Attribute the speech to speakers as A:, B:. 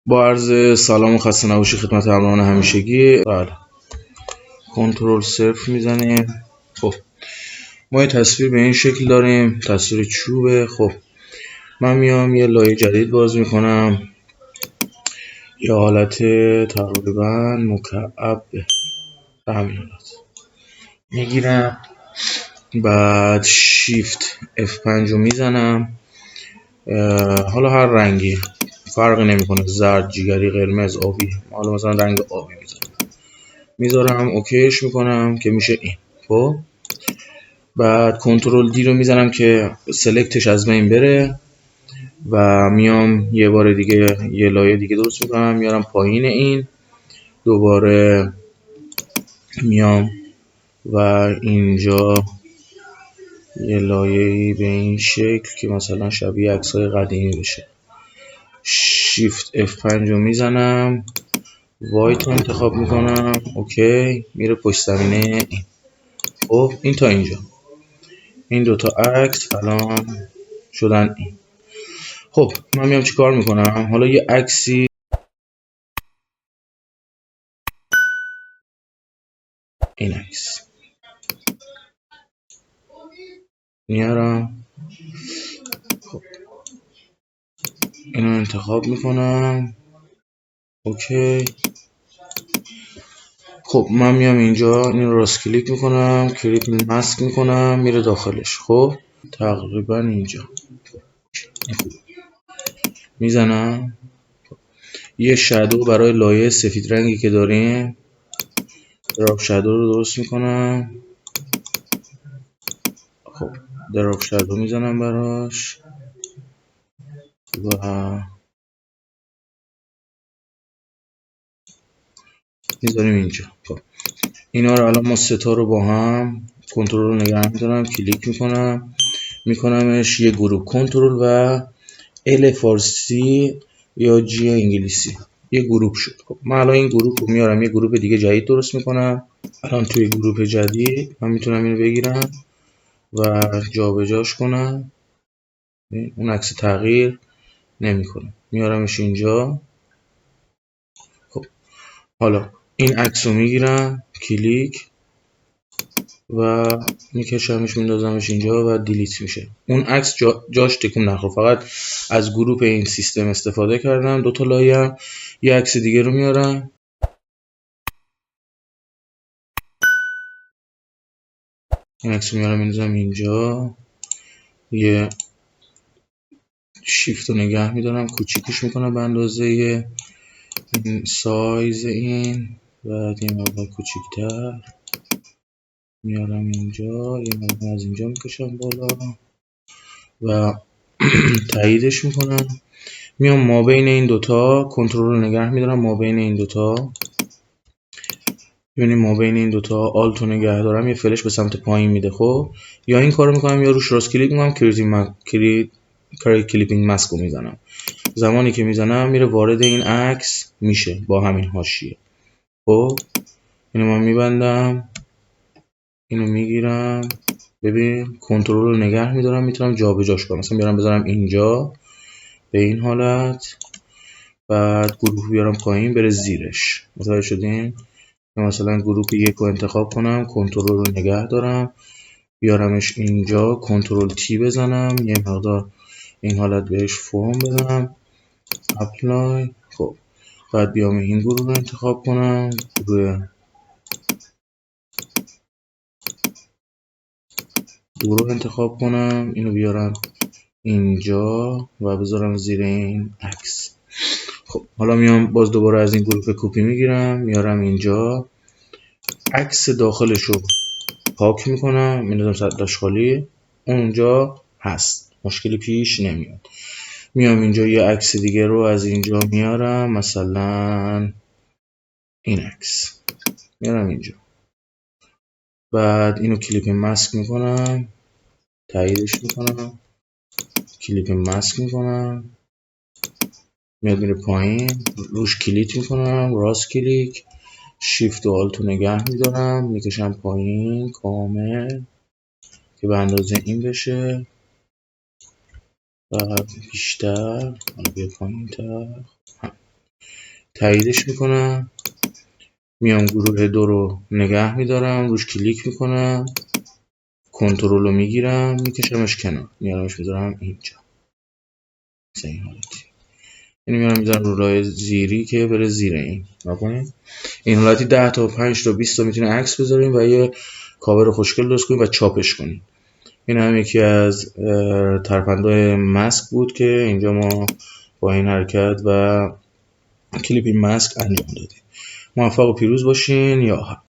A: با عرض سلام و خسته نباشی خدمت همراهان همیشگی. بله، کنترل صفر میزنیم. خب ما یه تصویر به این شکل داریم، تصویر چوبه. خب من میام یه لایه جدید باز میکنم، یه حالت تقریبا مکعب به همین حالت میگیرم، بعد شیفت F5 رو میزنم. حالا هر رنگی فرقی نمیکنه، زرد، جیگری، قرمز، آبی. حالا مثلا رنگ آبی میذارم اوکیش میکنم که میشه این. خب بعد کنترل دی رو میزنم که سلکتش از بین بره و میام یه بار دیگه یه لایه دیگه درست میکنم، میارم پایین این، دوباره میام و اینجا یه لایه‌ای به این شکل که مثلا شبیه عکس‌های قدیمی بشه. شیفت F5 رو میزنم، وایت رو انتخاب میکنم، اوکی، میره پشت زمینه این. خب این تا اینجا، این دوتا عکس الان شدن این. خب من میام چی کار میکنم؟ حالا یه عکسی، این عکس میارم، خب اینو انتخاب میکنم، اوکی. خب من میام اینجا این رو راست کلیک میکنم، کلیک ماسک میکنم، میره داخلش. خب تقریبا اینجا این خوب میزنم. یه شادو برای لایه سفید رنگی که داریم، دراپ شادو رو درست میکنم. خب دراپ شادو میزنم براش و میذاریم اینجا. خب اینا رو الان ما ستا رو با هم کنترل رو نگه میدارم، کلیک میکنمش یه گروه، کنترل و ال فارسی یا جی انگلیسی، یه گروه شد. خب من الان این گروه رو میارم یه گروه دیگه جدید درست میکنم. الان توی گروه جدید من میتونم اینو بگیرم و جابجاش کنم، اون عکس تغییر نمیکنه، میارمش اینجا. خب حالا این عکس رو میگیرم، کلیک و میکشمش، میندازمش اینجا و دیلیت میشه. اون عکس جاش تکون نخوره، فقط از گروپ این سیستم استفاده کردم. دوتا لایه یه عکس دیگه رو میارم، این عکس رو میارم میندازم اینجا، یه شیفت رو نگه میدارم، کوچیکش میکنم به اندازه این سایز این، بعد یه مقدار کوچیکتر میارم اینجا، یه مقدار از اینجا میکشم بالا و تاییدش میکنم. میام ما بین این دوتا کنترل رو نگه میدارم، ما بین این دوتا، ببینید ما بین این دوتا آلت رو نگه دارم، یه فلش به سمت پایین میده. خب یا این کارو میکنم یا روش راست کلیک میکنم، کلیپینگ ماسک رو میزنم. زمانی که میزنم میره وارد این عکس میشه با همین حاشیه. خب اینو من میبندم، اینو میگیرم، ببین کنترل رو نگه میدارم، میتونم جابجاش کنم، مثلا بیارم بذارم اینجا به این حالت، بعد گروه بیارم پایین بره زیرش. متوجه شدین؟ مثلا گروه یک رو انتخاب کنم، کنترل رو نگه دارم، بیارمش اینجا، کنترل تی بزنم، یه مقدار این حالت بهش فرم بدم، اپلای. خب بعد بیام این گروه رو انتخاب کنم، گروه انتخاب کنم، اینو بیارم اینجا و بذارم زیر این عکس. خب حالا میام باز دوباره از این گروه کپی میگیرم، میارم اینجا، عکس داخلش رو پاک میکنم، میندازم صداش خالی، اونجا هست، مشکلی پیش نمیاد. میام اینجا یه عکس دیگه رو از اینجا میارم، مثلا این عکس میارم اینجا، بعد اینو کلیپ ماسک میکنم، تاییدش میکنم، کلیپ ماسک میکنم، میاد میره پایین، روش کلیک میکنم، راست کلیک، شیفت و آلت رو نگه میدارم، میکشم پایین کامل که به اندازه این بشه و بیشتر، حالا بیا پایین تر. تاییدش میکنم، میام گروه 2 رو نگه میدارم، روش کلیک میکنم، کنترل رو میگیرم میکشمش کنار، میارمش میذارم اینجا مثلا این حالتی. اینو میارم میذارم رو راه زیری که بره زیر این. نکنید این حالتی 10 تا 5 تا 20 تا میتونه عکس بذاریم و یه کاور خوشگل درست کنیم و چاپش کنیم. این هم یکی از ترپندای ماسک بود که اینجا ما با این حرکت و کلیپ این ماسک انجام دادیم. موفق و پیروز باشین. یا